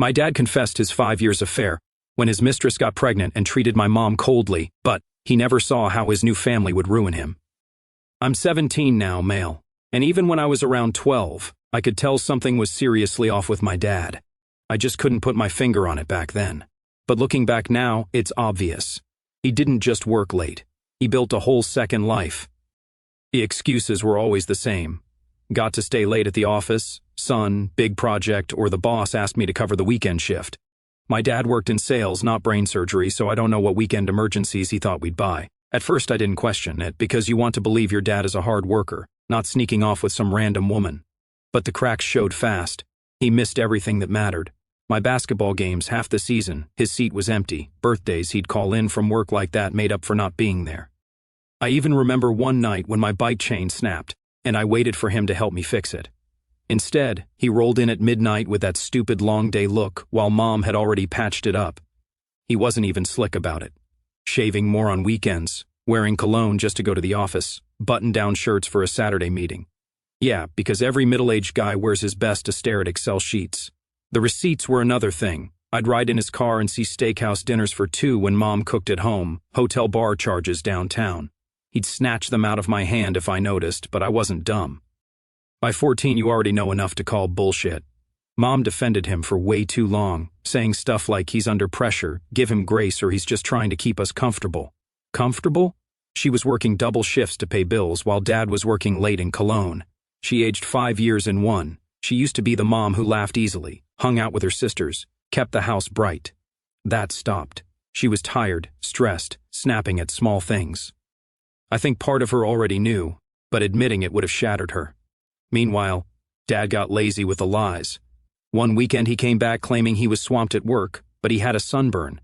My dad confessed his 5 years affair when his mistress got pregnant and treated my mom coldly, but he never saw how his new family would ruin him. I'm 17 now, male, and even when I was around 12, I could tell something was seriously off with my dad. I just couldn't put my finger on it back then. But looking back now, it's obvious. He didn't just work late. He built a whole second life. The excuses were always the same. Got to stay late at the office, son, big project, or the boss asked me to cover the weekend shift. My dad worked in sales, not brain surgery, so I don't know what weekend emergencies he thought we'd buy. At first I didn't question it, because you want to believe your dad is a hard worker, not sneaking off with some random woman. But the cracks showed fast. He missed everything that mattered. My basketball games half the season, his seat was empty. Birthdays he'd call in from work like that made up for not being there. I even remember one night when my bike chain snapped, and I waited for him to help me fix it. Instead, he rolled in at midnight with that stupid long day look while Mom had already patched it up. He wasn't even slick about it. Shaving more on weekends, wearing cologne just to go to the office, button-down shirts for a Saturday meeting. Yeah, because every middle-aged guy wears his best to stare at Excel sheets. The receipts were another thing. I'd ride in his car and see steakhouse dinners for two when Mom cooked at home, hotel bar charges downtown. He'd snatch them out of my hand if I noticed, but I wasn't dumb. By 14, you already know enough to call bullshit. Mom defended him for way too long, saying stuff like he's under pressure, give him grace, or he's just trying to keep us comfortable. Comfortable? She was working double shifts to pay bills while Dad was working late in Cologne. She aged 5 years in one. She used to be the mom who laughed easily, hung out with her sisters, kept the house bright. That stopped. She was tired, stressed, snapping at small things. I think part of her already knew, but admitting it would have shattered her. Meanwhile, Dad got lazy with the lies. One weekend he came back claiming he was swamped at work, but he had a sunburn.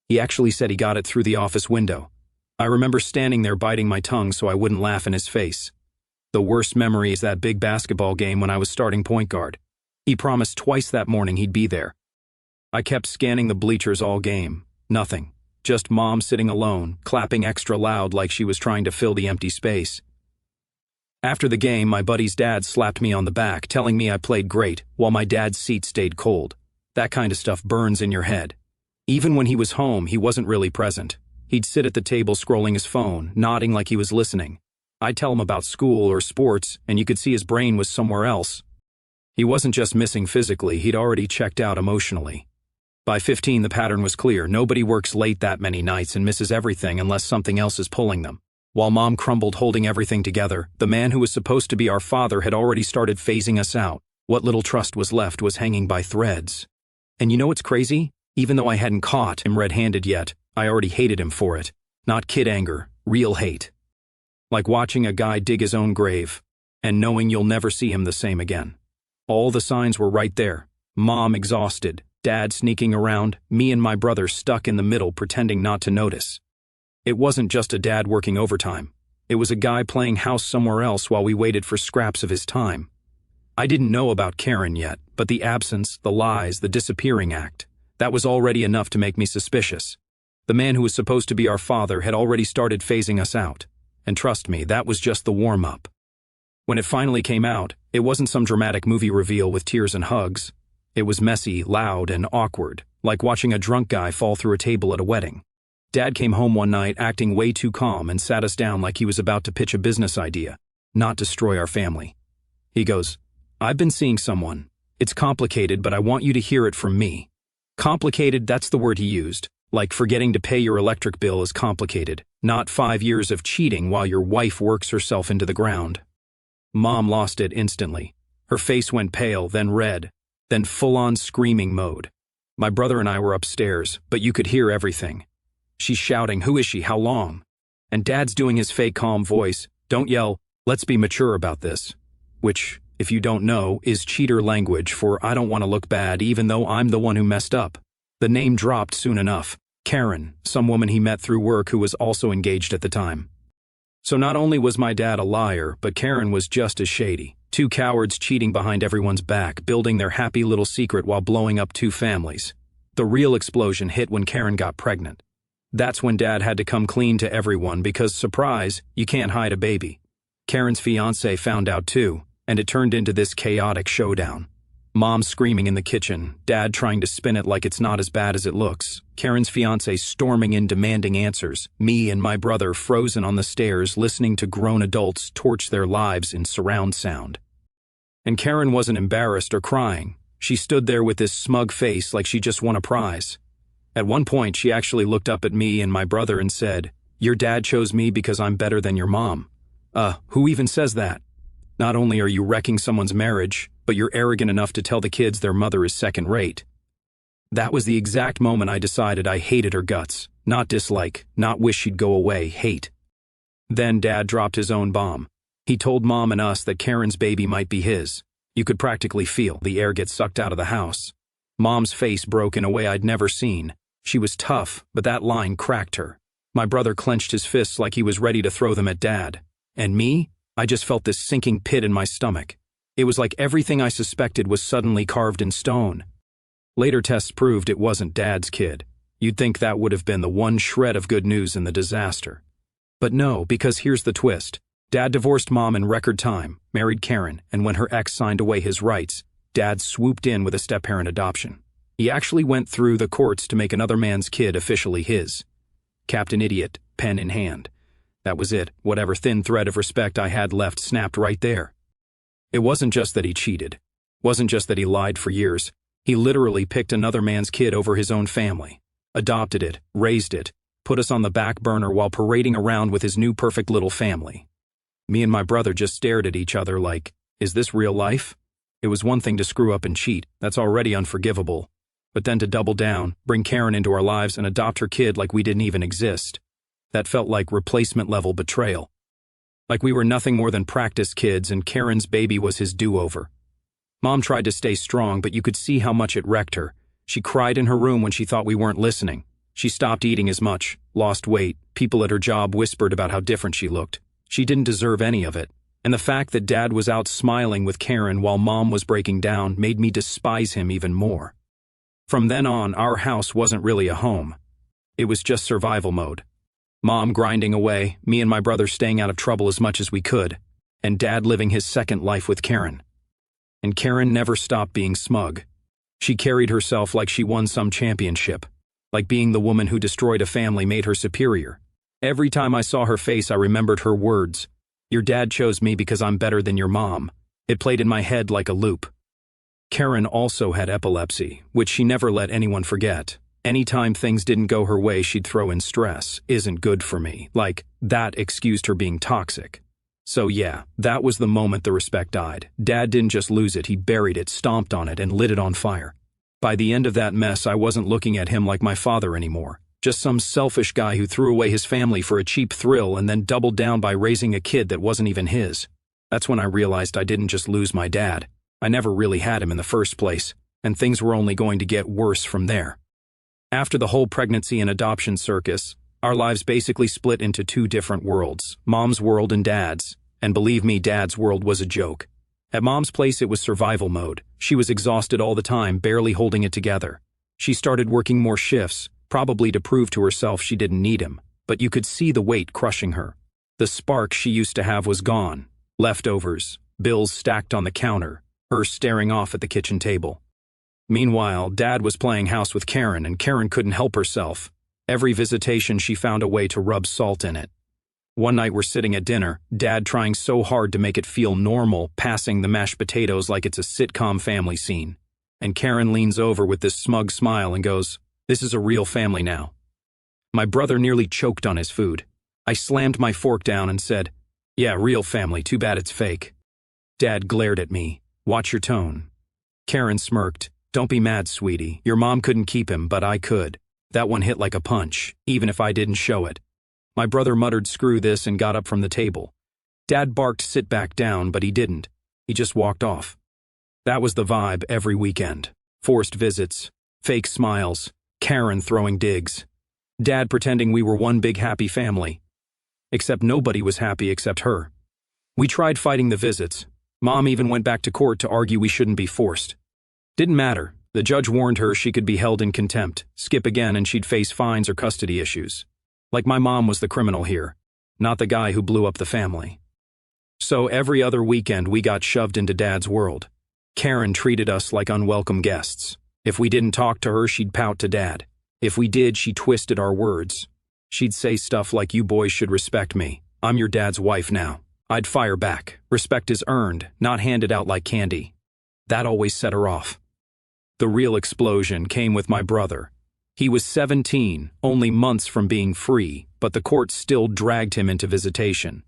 He actually said he got it through the office window. I remember standing there biting my tongue so I wouldn't laugh in his face. The worst memory is that big basketball game when I was starting point guard. He promised twice that morning he'd be there. I kept scanning the bleachers all game. Nothing. Just Mom sitting alone, clapping extra loud like she was trying to fill the empty space. After the game, my buddy's dad slapped me on the back, telling me I played great, while my dad's seat stayed cold. That kind of stuff burns in your head. Even when he was home, he wasn't really present. He'd sit at the table scrolling his phone, nodding like he was listening. I'd tell him about school or sports, and you could see his brain was somewhere else. He wasn't just missing physically, he'd already checked out emotionally. By 15, the pattern was clear. Nobody works late that many nights and misses everything unless something else is pulling them. While Mom crumbled holding everything together, the man who was supposed to be our father had already started phasing us out. What little trust was left was hanging by threads. And you know what's crazy? Even though I hadn't caught him red-handed yet, I already hated him for it. Not kid anger, real hate. Like watching a guy dig his own grave, and knowing you'll never see him the same again. All the signs were right there. Mom exhausted, Dad sneaking around, me and my brother stuck in the middle pretending not to notice. It wasn't just a dad working overtime. It was a guy playing house somewhere else while we waited for scraps of his time. I didn't know about Karen yet, but the absence, the lies, the disappearing act, that was already enough to make me suspicious. The man who was supposed to be our father had already started phasing us out. And trust me, that was just the warm-up. When it finally came out, it wasn't some dramatic movie reveal with tears and hugs. It was messy, loud, and awkward, like watching a drunk guy fall through a table at a wedding. Dad came home one night acting way too calm and sat us down like he was about to pitch a business idea, not destroy our family. He goes, "I've been seeing someone. It's complicated, but I want you to hear it from me." Complicated, that's the word he used. Like forgetting to pay your electric bill is complicated, not 5 years of cheating while your wife works herself into the ground. Mom lost it instantly. Her face went pale, then red, then full-on screaming mode. My brother and I were upstairs, but you could hear everything. She's shouting, "Who is she? How long?" And Dad's doing his fake calm voice, "Don't yell, let's be mature about this." Which, if you don't know, is cheater language for I don't want to look bad even though I'm the one who messed up. The name dropped soon enough. Karen, some woman he met through work who was also engaged at the time. So not only was my dad a liar, but Karen was just as shady. Two cowards cheating behind everyone's back, building their happy little secret while blowing up two families. The real explosion hit when Karen got pregnant. That's when Dad had to come clean to everyone because, surprise, you can't hide a baby. Karen's fiancé found out too, and it turned into this chaotic showdown. Mom screaming in the kitchen, Dad trying to spin it like it's not as bad as it looks, Karen's fiancé storming in demanding answers, me and my brother frozen on the stairs listening to grown adults torch their lives in surround sound. And Karen wasn't embarrassed or crying. She stood there with this smug face like she just won a prize. At one point, she actually looked up at me and my brother and said, "Your dad chose me because I'm better than your mom." Who even says that? Not only are you wrecking someone's marriage, but you're arrogant enough to tell the kids their mother is second-rate. That was the exact moment I decided I hated her guts. Not dislike, not wish she'd go away, hate. Then Dad dropped his own bomb. He told Mom and us that Karen's baby might be his. You could practically feel the air get sucked out of the house. Mom's face broke in a way I'd never seen. She was tough, but that line cracked her. My brother clenched his fists like he was ready to throw them at Dad. And me? I just felt this sinking pit in my stomach. It was like everything I suspected was suddenly carved in stone. Later tests proved it wasn't Dad's kid. You'd think that would have been the one shred of good news in the disaster. But no, because here's the twist. Dad divorced Mom in record time, married Karen, and when her ex signed away his rights, Dad swooped in with a step-parent adoption. He actually went through the courts to make another man's kid officially his. Captain Idiot, pen in hand. That was it. Whatever thin thread of respect I had left snapped right there. It wasn't just that he cheated. Wasn't just that he lied for years. He literally picked another man's kid over his own family. Adopted it, raised it, put us on the back burner while parading around with his new perfect little family. Me and my brother just stared at each other like, is this real life? It was one thing to screw up and cheat. That's already unforgivable. But then to double down, bring Karen into our lives and adopt her kid like we didn't even exist. That felt like replacement-level betrayal. Like we were nothing more than practice kids and Karen's baby was his do-over. Mom tried to stay strong, but you could see how much it wrecked her. She cried in her room when she thought we weren't listening. She stopped eating as much, lost weight. People at her job whispered about how different she looked. She didn't deserve any of it. And the fact that Dad was out smiling with Karen while Mom was breaking down made me despise him even more. From then on, our house wasn't really a home. It was just survival mode. Mom grinding away, me and my brother staying out of trouble as much as we could, and Dad living his second life with Karen. And Karen never stopped being smug. She carried herself like she won some championship, like being the woman who destroyed a family made her superior. Every time I saw her face, I remembered her words. "Your dad chose me because I'm better than your mom." It played in my head like a loop. Karen also had epilepsy, which she never let anyone forget. Anytime things didn't go her way, she'd throw in stress. Isn't good for me. Like, that excused her being toxic. So yeah, that was the moment the respect died. Dad didn't just lose it, he buried it, stomped on it, and lit it on fire. By the end of that mess, I wasn't looking at him like my father anymore. Just some selfish guy who threw away his family for a cheap thrill and then doubled down by raising a kid that wasn't even his. That's when I realized I didn't just lose my dad. I never really had him in the first place, and things were only going to get worse from there. After the whole pregnancy and adoption circus, our lives basically split into two different worlds, Mom's world and Dad's. And believe me, Dad's world was a joke. At Mom's place, it was survival mode. She was exhausted all the time, barely holding it together. She started working more shifts, probably to prove to herself she didn't need him, but you could see the weight crushing her. The spark she used to have was gone. Leftovers, bills stacked on the counter, her staring off at the kitchen table. Meanwhile, Dad was playing house with Karen, and Karen couldn't help herself. Every visitation, she found a way to rub salt in it. One night we're sitting at dinner, Dad trying so hard to make it feel normal, passing the mashed potatoes like it's a sitcom family scene. And Karen leans over with this smug smile and goes, "This is a real family now." My brother nearly choked on his food. I slammed my fork down and said, "Yeah, real family, too bad it's fake." Dad glared at me. "Watch your tone." Karen smirked. "Don't be mad, sweetie. Your mom couldn't keep him, but I could." That one hit like a punch, even if I didn't show it. My brother muttered, "Screw this," and got up from the table. Dad barked, "Sit back down," but he didn't. He just walked off. That was the vibe every weekend. Forced visits, fake smiles, Karen throwing digs. Dad pretending we were one big happy family. Except nobody was happy except her. We tried fighting the visits. Mom even went back to court to argue we shouldn't be forced. Didn't matter. The judge warned her she could be held in contempt, skip again, and she'd face fines or custody issues. Like my mom was the criminal here, not the guy who blew up the family. So every other weekend we got shoved into Dad's world. Karen treated us like unwelcome guests. If we didn't talk to her, she'd pout to Dad. If we did, she twisted our words. She'd say stuff like, "You boys should respect me. I'm your dad's wife now." I'd fire back. Respect is earned, not handed out like candy. That always set her off. The real explosion came with my brother. He was 17, only months from being free, but the court still dragged him into visitation.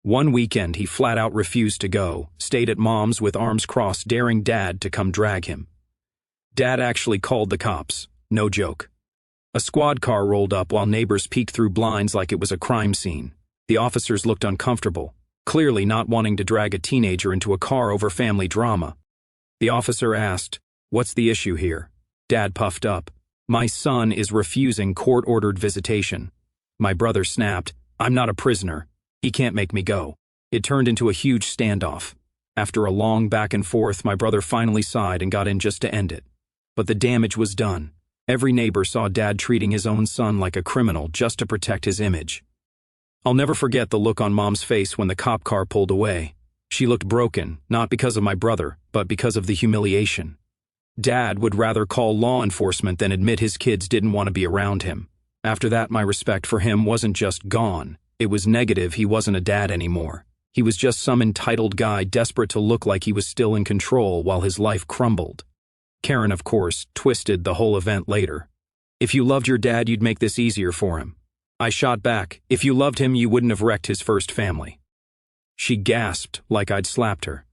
One weekend, he flat out refused to go, stayed at Mom's with arms crossed, daring Dad to come drag him. Dad actually called the cops. No joke. A squad car rolled up while neighbors peeked through blinds like it was a crime scene. The officers looked uncomfortable, clearly not wanting to drag a teenager into a car over family drama. The officer asked, "What's the issue here?" Dad puffed up. "My son is refusing court-ordered visitation." My brother snapped, "I'm not a prisoner. He can't make me go." It turned into a huge standoff. After a long back and forth, my brother finally sighed and got in just to end it. But the damage was done. Every neighbor saw Dad treating his own son like a criminal just to protect his image. I'll never forget the look on Mom's face when the cop car pulled away. She looked broken, not because of my brother, but because of the humiliation. Dad would rather call law enforcement than admit his kids didn't want to be around him. After that, my respect for him wasn't just gone. It was negative. He wasn't a dad anymore. He was just some entitled guy desperate to look like he was still in control while his life crumbled. Karen, of course, twisted the whole event later. "If you loved your dad, you'd make this easier for him." I shot back, "If you loved him, you wouldn't have wrecked his first family." She gasped like I'd slapped her.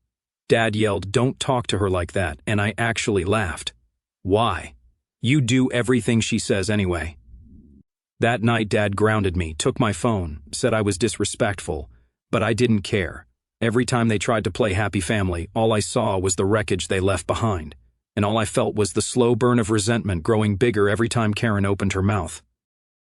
Dad yelled, "Don't talk to her like that," and I actually laughed. "Why? You do everything she says anyway." That night, Dad grounded me, took my phone, said I was disrespectful, but I didn't care. Every time they tried to play happy family, all I saw was the wreckage they left behind, and all I felt was the slow burn of resentment growing bigger every time Karen opened her mouth.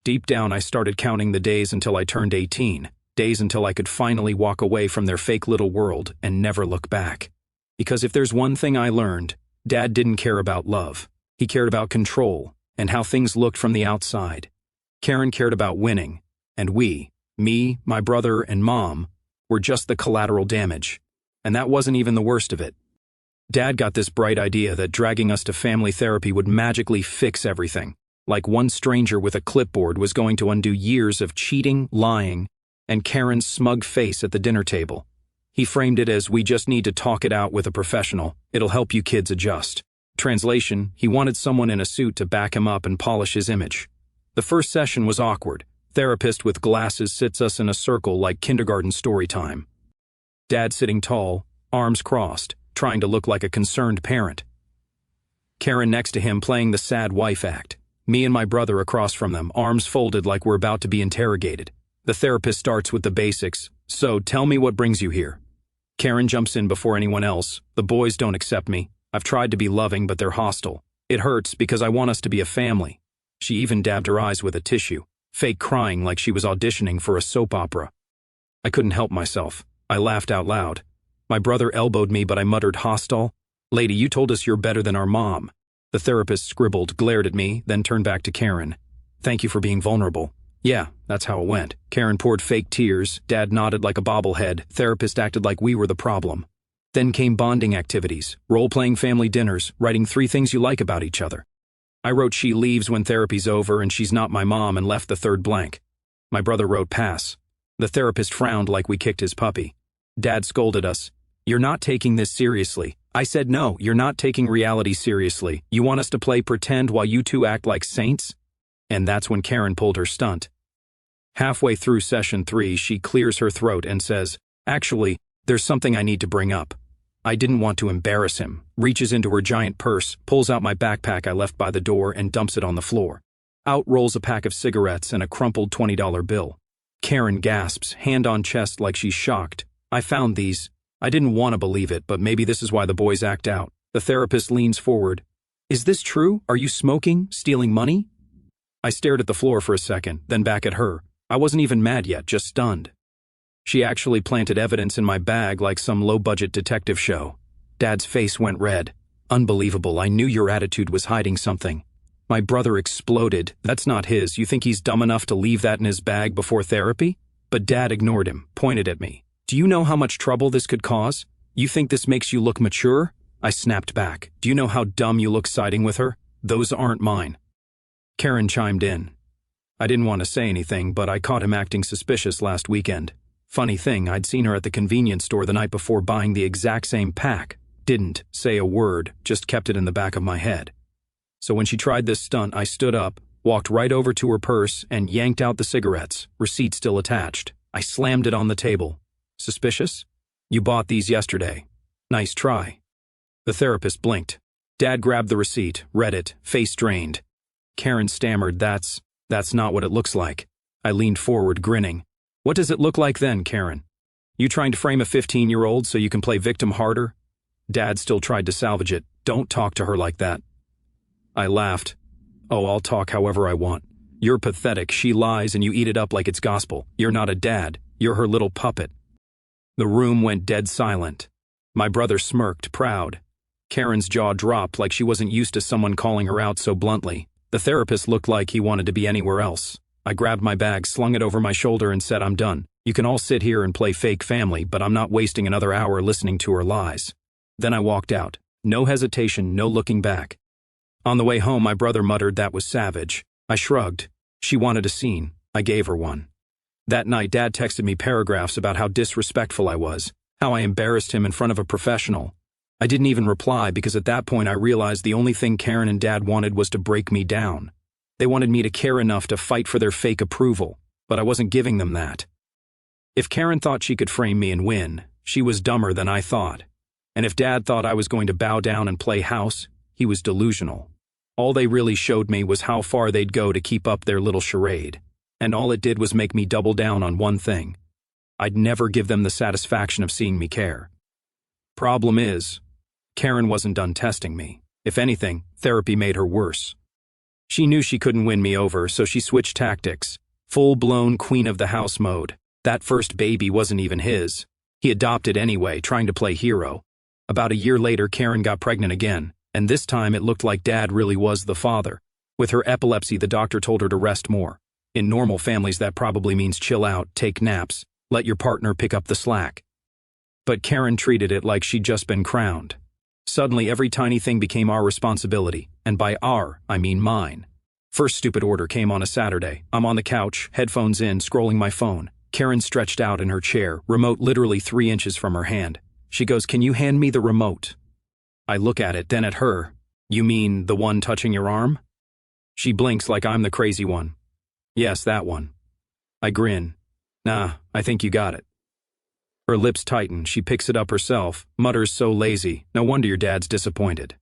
Deep down, I started counting the days until I turned 18, days until I could finally walk away from their fake little world and never look back. Because if there's one thing I learned, Dad didn't care about love. He cared about control and how things looked from the outside. Karen cared about winning, and we, me, my brother, and Mom, were just the collateral damage. And that wasn't even the worst of it. Dad got this bright idea that dragging us to family therapy would magically fix everything, like one stranger with a clipboard was going to undo years of cheating, lying, and Karen's smug face at the dinner table. He framed it as, "We just need to talk it out with a professional. It'll help you kids adjust." Translation, he wanted someone in a suit to back him up and polish his image. The first session was awkward. Therapist with glasses sits us in a circle like kindergarten story time. Dad sitting tall, arms crossed, trying to look like a concerned parent. Karen next to him playing the sad wife act. Me and my brother across from them, arms folded like we're about to be interrogated. The therapist starts with the basics. "So, tell me what brings you here." Karen jumps in before anyone else. "The boys don't accept me. I've tried to be loving, but they're hostile. It hurts because I want us to be a family." She even dabbed her eyes with a tissue, fake crying like she was auditioning for a soap opera. I couldn't help myself. I laughed out loud. My brother elbowed me, but I muttered, "Hostile? Lady, you told us you're better than our mom." The therapist scribbled, glared at me, then turned back to Karen. "Thank you for being vulnerable." Yeah, that's how it went. Karen poured fake tears, Dad nodded like a bobblehead, therapist acted like we were the problem. Then came bonding activities, role-playing family dinners, writing 3 things you like about each other. I wrote "She leaves when therapy's over and she's not my mom" and left the third blank. My brother wrote "Pass." The therapist frowned like we kicked his puppy. Dad scolded us. "You're not taking this seriously." I said, "No, you're not taking reality seriously. You want us to play pretend while you two act like saints?" And that's when Karen pulled her stunt. Halfway through session 3, she clears her throat and says, "Actually, there's something I need to bring up." I didn't want to embarrass him, reaches into her giant purse, pulls out my backpack I left by the door and dumps it on the floor. Out rolls a pack of cigarettes and a crumpled $20 bill. Karen gasps, hand on chest like she's shocked. "I found these." I didn't want to believe it, but maybe this is why the boys act out. The therapist leans forward. "Is this true? Are you smoking? Stealing money?" I stared at the floor for a second, then back at her. I wasn't even mad yet, just stunned. She actually planted evidence in my bag like some low-budget detective show. Dad's face went red. "Unbelievable, I knew your attitude was hiding something." My brother exploded. "That's not his. You think he's dumb enough to leave that in his bag before therapy?" But Dad ignored him, pointed at me. "Do you know how much trouble this could cause? You think this makes you look mature?" I snapped back. Do you know how dumb you look siding with her? Those aren't mine. Karen chimed in. I didn't want to say anything, but I caught him acting suspicious last weekend. Funny thing, I'd seen her at the convenience store the night before buying the exact same pack. Didn't say a word, just kept it in the back of my head. So when she tried this stunt, I stood up, walked right over to her purse, and yanked out the cigarettes, receipt still attached. I slammed it on the table. Suspicious? You bought these yesterday. Nice try. The therapist blinked. Dad grabbed the receipt, read it, face drained. Karen stammered, That's not what it looks like. I leaned forward, grinning. What does it look like then, Karen? You trying to frame a 15-year-old so you can play victim harder? Dad still tried to salvage it. Don't talk to her like that. I laughed. Oh, I'll talk however I want. You're pathetic. She lies and you eat it up like it's gospel. You're not a dad. You're her little puppet. The room went dead silent. My brother smirked, proud. Karen's jaw dropped like she wasn't used to someone calling her out so bluntly. The therapist looked like he wanted to be anywhere else. I grabbed my bag, slung it over my shoulder, and said, I'm done. You can all sit here and play fake family, but I'm not wasting another hour listening to her lies. Then I walked out. No hesitation, no looking back. On the way home, my brother muttered that was savage. I shrugged. She wanted a scene. I gave her one. That night, Dad texted me paragraphs about how disrespectful I was, how I embarrassed him in front of a professional. I didn't even reply because at that point I realized the only thing Karen and Dad wanted was to break me down. They wanted me to care enough to fight for their fake approval, but I wasn't giving them that. If Karen thought she could frame me and win, she was dumber than I thought. And if Dad thought I was going to bow down and play house, he was delusional. All they really showed me was how far they'd go to keep up their little charade. And all it did was make me double down on one thing. I'd never give them the satisfaction of seeing me care. Problem is, Karen wasn't done testing me. If anything, therapy made her worse. She knew she couldn't win me over, so she switched tactics. Full-blown queen of the house mode. That first baby wasn't even his. He adopted anyway, trying to play hero. About a year later, Karen got pregnant again, and this time it looked like Dad really was the father. With her epilepsy, the doctor told her to rest more. In normal families, that probably means chill out, take naps, let your partner pick up the slack. But Karen treated it like she'd just been crowned. Suddenly, every tiny thing became our responsibility, and by our, I mean mine. First stupid order came on a Saturday. I'm on the couch, headphones in, scrolling my phone. Karen stretched out in her chair, remote literally 3 inches from her hand. She goes, "Can you hand me the remote?" I look at it, then at her. "You mean the one touching your arm?" She blinks like I'm the crazy one. "Yes, that one." I grin. "Nah, I think you got it." Her lips tighten, she picks it up herself, mutters, "So lazy, no wonder your dad's disappointed."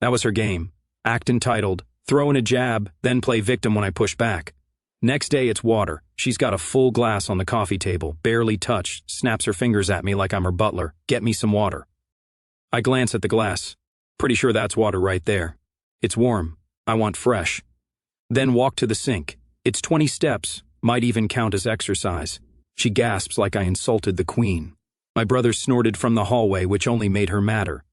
That was her game. Act entitled, throw in a jab, then play victim when I push back. Next day it's water. She's got a full glass on the coffee table, barely touched, snaps her fingers at me like I'm her butler. "Get me some water." I glance at the glass. Pretty sure that's water right there. It's warm. I want fresh. Then walk to the sink. It's 20 steps, might even count as exercise. She gasps like I insulted the queen. My brother snorted from the hallway, which only made her madder.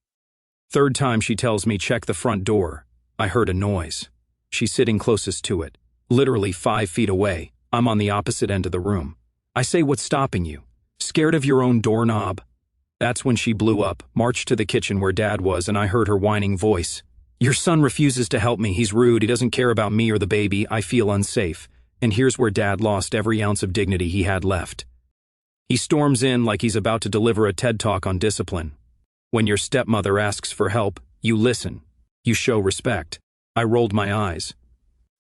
Third time she tells me check the front door. I heard a noise. She's sitting closest to it, literally 5 feet away. I'm on the opposite end of the room. I say, "What's stopping you? Scared of your own doorknob?" That's when she blew up, marched to the kitchen where Dad was, and I heard her whining voice. "Your son refuses to help me. He's rude. He doesn't care about me or the baby. I feel unsafe." And here's where Dad lost every ounce of dignity he had left. He storms in like he's about to deliver a TED Talk on discipline. When your stepmother asks for help, you listen. You show respect. I rolled my eyes.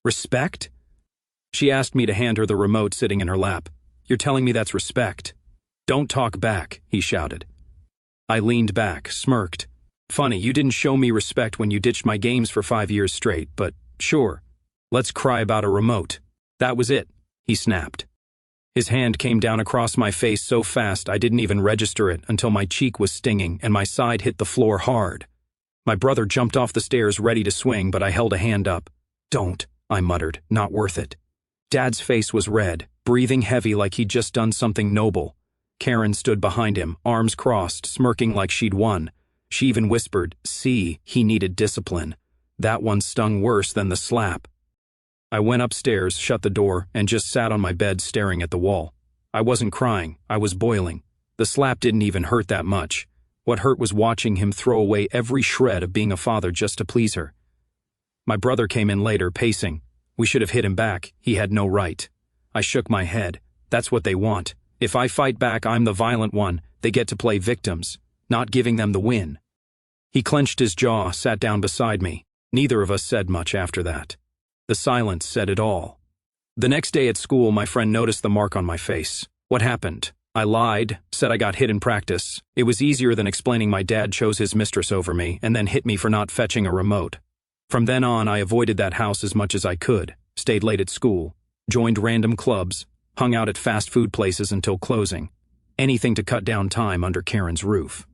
Respect? She asked me to hand her the remote sitting in her lap. "You're telling me that's respect?" "Don't talk back," he shouted. I leaned back, smirked. "Funny, you didn't show me respect when you ditched my games for 5 years straight, but sure. Let's cry about a remote." That was it, he snapped. His hand came down across my face so fast I didn't even register it until my cheek was stinging and my side hit the floor hard. My brother jumped off the stairs ready to swing, but I held a hand up. "Don't," I muttered, "not worth it." Dad's face was red, breathing heavy like he'd just done something noble. Karen stood behind him, arms crossed, smirking like she'd won. She even whispered, "See, he needed discipline." That one stung worse than the slap. I went upstairs, shut the door, and just sat on my bed staring at the wall. I wasn't crying, I was boiling. The slap didn't even hurt that much. What hurt was watching him throw away every shred of being a father just to please her. My brother came in later, pacing. We should have hit him back. He had no right. I shook my head. That's what they want. If I fight back, I'm the violent one. They get to play victims, not giving them the win. He clenched his jaw, sat down beside me. Neither of us said much after that. The silence said it all. The next day at school, my friend noticed the mark on my face. What happened? I lied, said I got hit in practice. It was easier than explaining my dad chose his mistress over me and then hit me for not fetching a remote. From then on, I avoided that house as much as I could, stayed late at school, joined random clubs, hung out at fast food places until closing. Anything to cut down time under Karen's roof.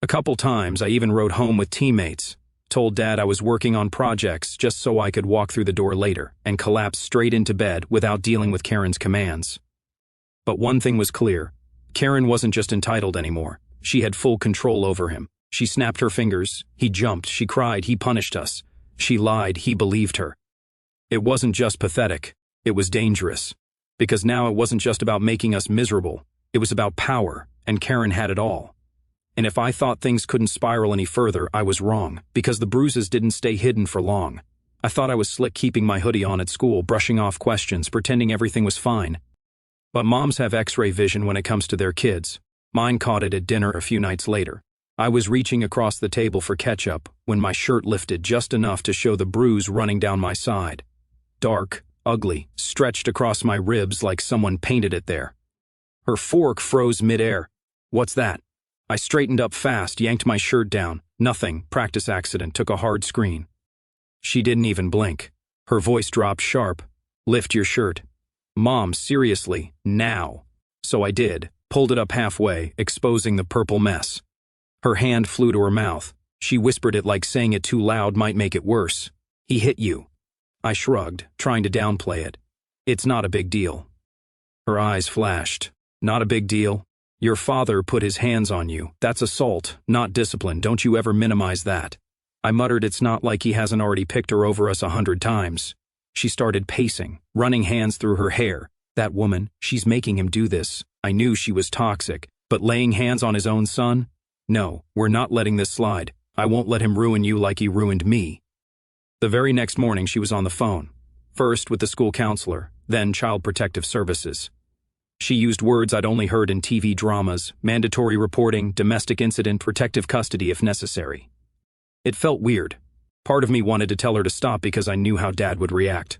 A couple times, I even rode home with teammates, told Dad I was working on projects just so I could walk through the door later, and collapsed straight into bed without dealing with Karen's commands. But one thing was clear. Karen wasn't just entitled anymore. She had full control over him. She snapped her fingers. He jumped. She cried. He punished us. She lied. He believed her. It wasn't just pathetic. It was dangerous. Because now it wasn't just about making us miserable. It was about power, and Karen had it all. And if I thought things couldn't spiral any further, I was wrong, because the bruises didn't stay hidden for long. I thought I was slick keeping my hoodie on at school, brushing off questions, pretending everything was fine. But moms have X-ray vision when it comes to their kids. Mine caught it at dinner a few nights later. I was reaching across the table for ketchup when my shirt lifted just enough to show the bruise running down my side. Dark, ugly, stretched across my ribs like someone painted it there. Her fork froze midair. What's that? I straightened up fast, yanked my shirt down. Nothing, practice accident, took a hard screen. She didn't even blink. Her voice dropped sharp. Lift your shirt. Mom, seriously, now. So I did, pulled it up halfway, exposing the purple mess. Her hand flew to her mouth. She whispered it like saying it too loud might make it worse. He hit you. I shrugged, trying to downplay it. It's not a big deal. Her eyes flashed. Not a big deal. Your father put his hands on you. That's assault, not discipline. Don't you ever minimize that. I muttered, it's not like he hasn't already picked her over us 100 times. She started pacing, running hands through her hair. That woman, she's making him do this. I knew she was toxic, but laying hands on his own son? No, we're not letting this slide. I won't let him ruin you like he ruined me. The very next morning she was on the phone. First with the school counselor, then Child Protective Services. She used words I'd only heard in TV dramas, mandatory reporting, domestic incident, protective custody if necessary. It felt weird. Part of me wanted to tell her to stop because I knew how Dad would react.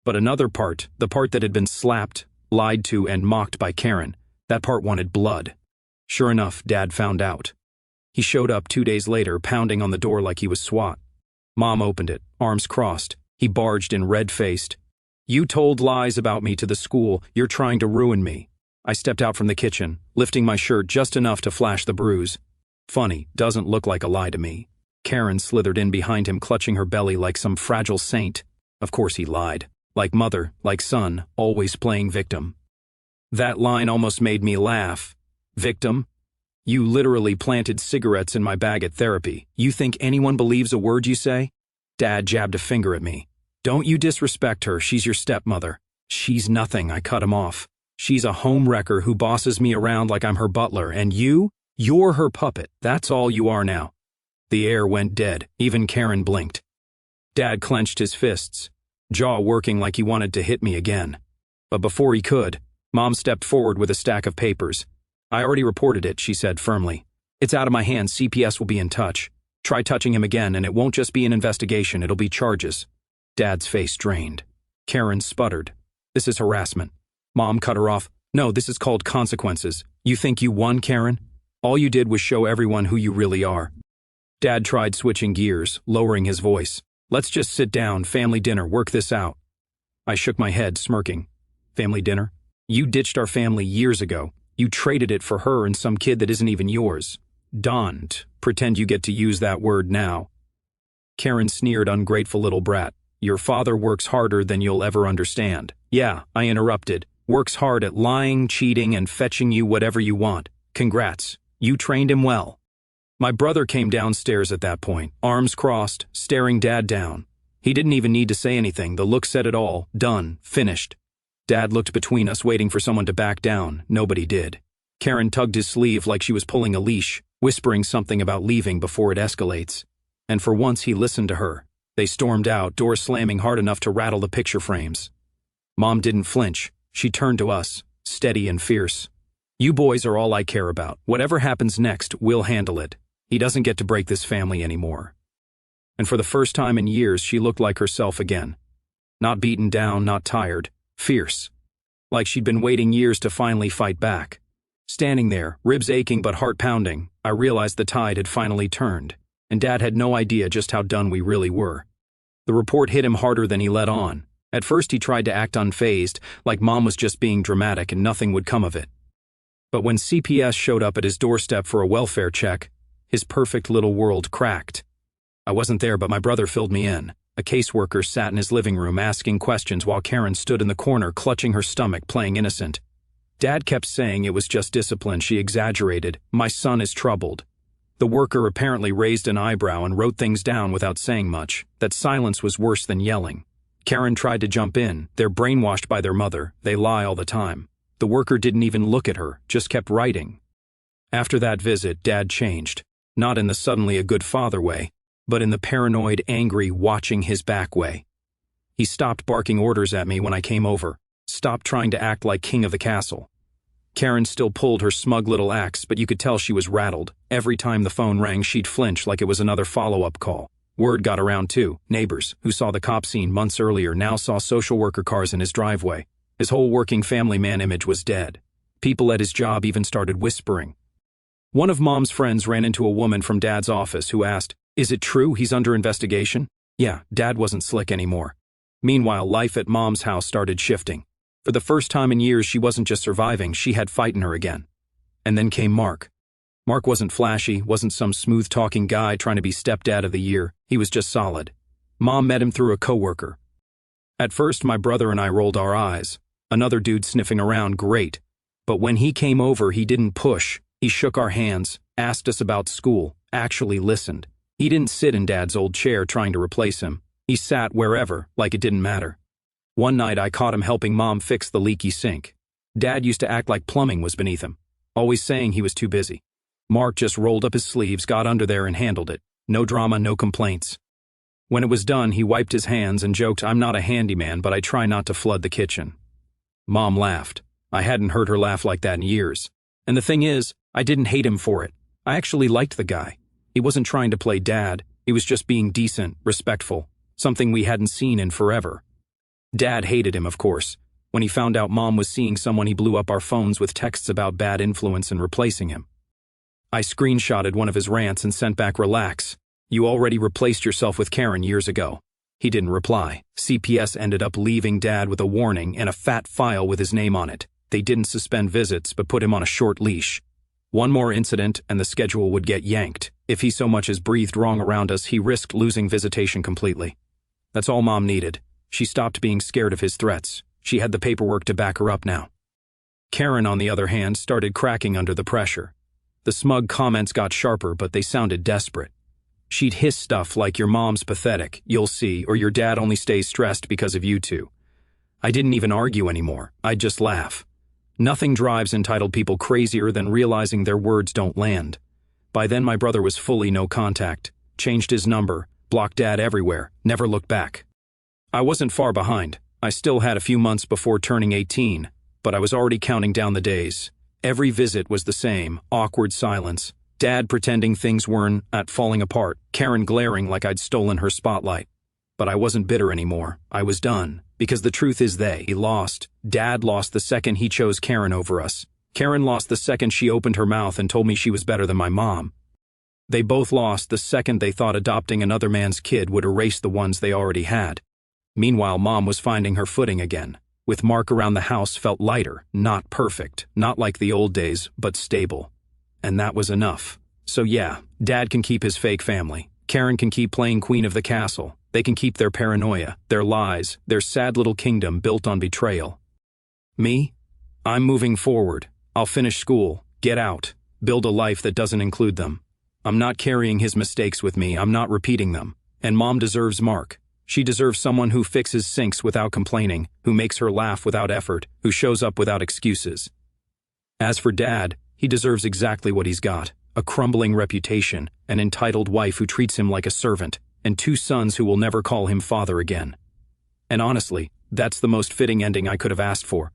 But another part, the part that had been slapped, lied to, and mocked by Karen, that part wanted blood. Sure enough, Dad found out. He showed up 2 days later, pounding on the door like he was SWAT. Mom opened it, arms crossed. He barged in red-faced. You told lies about me to the school. You're trying to ruin me. I stepped out from the kitchen, lifting my shirt just enough to flash the bruise. Funny, doesn't look like a lie to me. Karen slithered in behind him, clutching her belly like some fragile saint. Of course he lied. Like mother, like son, always playing victim. That line almost made me laugh. Victim? You literally planted cigarettes in my bag at therapy. You think anyone believes a word you say? Dad jabbed a finger at me. Don't you disrespect her, she's your stepmother. She's nothing, I cut him off. She's a home wrecker who bosses me around like I'm her butler, and you're her puppet. That's all you are now. The air went dead, even Karen blinked. Dad clenched his fists, jaw working like he wanted to hit me again. But before he could, Mom stepped forward with a stack of papers. I already reported it, she said firmly. It's out of my hands, CPS will be in touch. Try touching him again and it won't just be an investigation, it'll be charges. Dad's face drained. Karen sputtered. This is harassment. Mom cut her off. No, this is called consequences. You think you won, Karen? All you did was show everyone who you really are. Dad tried switching gears, lowering his voice. Let's just sit down, family dinner, work this out. I shook my head, smirking. Family dinner? You ditched our family years ago. You traded it for her and some kid that isn't even yours. Don't pretend you get to use that word now. Karen sneered, ungrateful little brat. Your father works harder than you'll ever understand. Yeah, I interrupted. Works hard at lying, cheating, and fetching you whatever you want. Congrats. You trained him well. My brother came downstairs at that point, arms crossed, staring Dad down. He didn't even need to say anything. The look said it all. Done. Finished. Dad looked between us, waiting for someone to back down. Nobody did. Karen tugged his sleeve like she was pulling a leash. whispering something about leaving before it escalates. And for once he listened to her. They stormed out, door slamming hard enough to rattle the picture frames. Mom didn't flinch. She turned to us, steady and fierce. "You boys are all I care about. Whatever happens next, we'll handle it. He doesn't get to break this family anymore." And for the first time in years, she looked like herself again. Not beaten down, not tired, fierce. Like she'd been waiting years to finally fight back. Standing there, ribs aching but heart pounding, I realized the tide had finally turned, and Dad had no idea just how done we really were. The report hit him harder than he let on. At first he tried to act unfazed, like Mom was just being dramatic and nothing would come of it. But when CPS showed up at his doorstep for a welfare check, his perfect little world cracked. I wasn't there, but my brother filled me in. A caseworker sat in his living room asking questions while Karen stood in the corner clutching her stomach, playing innocent. Dad kept saying it was just discipline. She exaggerated. "My son is troubled." The worker apparently raised an eyebrow and wrote things down without saying much. That silence was worse than yelling. Karen tried to jump in. They're brainwashed by their mother. They lie all the time. The worker didn't even look at her, just kept writing. After that visit, Dad changed. Not in the suddenly a good father way, but in the paranoid, angry, watching his back way. He stopped barking orders at me when I came over, stopped trying to act like king of the castle. Karen still pulled her smug little axe, but you could tell she was rattled. Every time the phone rang, she'd flinch like it was another follow-up call. Word got around too. Neighbors, who saw the cop scene months earlier, now saw social worker cars in his driveway. His whole working family man image was dead. People at his job even started whispering. One of Mom's friends ran into a woman from Dad's office who asked, "Is it true he's under investigation?" Yeah, Dad wasn't slick anymore. Meanwhile, life at Mom's house started shifting. For the first time in years, she wasn't just surviving, she had fight in her again. And then came Mark. Mark wasn't flashy, wasn't some smooth-talking guy trying to be stepdad of the year. He was just solid. Mom met him through a coworker. At first, my brother and I rolled our eyes. Another dude sniffing around, great. But when he came over, he didn't push. He shook our hands, asked us about school, actually listened. He didn't sit in Dad's old chair trying to replace him. He sat wherever, like it didn't matter. One night I caught him helping Mom fix the leaky sink. Dad used to act like plumbing was beneath him, always saying he was too busy. Mark just rolled up his sleeves, got under there and handled it. No drama, no complaints. When it was done, he wiped his hands and joked, "I'm not a handyman, but I try not to flood the kitchen." Mom laughed. I hadn't heard her laugh like that in years. And the thing is, I didn't hate him for it. I actually liked the guy. He wasn't trying to play dad. He was just being decent, respectful, something we hadn't seen in forever. Dad hated him, of course. When he found out Mom was seeing someone, he blew up our phones with texts about bad influence and replacing him. I screenshotted one of his rants and sent back, "Relax. You already replaced yourself with Karen years ago." He didn't reply. CPS ended up leaving Dad with a warning and a fat file with his name on it. They didn't suspend visits, but put him on a short leash. One more incident and the schedule would get yanked. If he so much as breathed wrong around us, he risked losing visitation completely. That's all Mom needed. She stopped being scared of his threats. She had the paperwork to back her up now. Karen, on the other hand, started cracking under the pressure. The smug comments got sharper, but they sounded desperate. She'd hiss stuff like, "Your mom's pathetic, you'll see, or your dad only stays stressed because of you two." I didn't even argue anymore. I'd just laugh. Nothing drives entitled people crazier than realizing their words don't land. By then my brother was fully no contact, changed his number, blocked Dad everywhere, never looked back. I wasn't far behind. I still had a few months before turning 18, but I was already counting down the days. Every visit was the same, awkward silence. Dad pretending things weren't falling apart, Karen glaring like I'd stolen her spotlight. But I wasn't bitter anymore. I was done. Because the truth is they lost. Dad lost the second he chose Karen over us. Karen lost the second she opened her mouth and told me she was better than my mom. They both lost the second they thought adopting another man's kid would erase the ones they already had. Meanwhile, Mom was finding her footing again. With Mark around the house felt lighter, not perfect, not like the old days, but stable. And that was enough. So yeah, Dad can keep his fake family. Karen can keep playing queen of the castle. They can keep their paranoia, their lies, their sad little kingdom built on betrayal. Me? I'm moving forward. I'll finish school, get out, build a life that doesn't include them. I'm not carrying his mistakes with me, I'm not repeating them. And Mom deserves Mark. She deserves someone who fixes sinks without complaining, who makes her laugh without effort, who shows up without excuses. As for Dad, he deserves exactly what he's got. a crumbling reputation, an entitled wife who treats him like a servant, and 2 sons who will never call him father again. And honestly, that's the most fitting ending I could have asked for.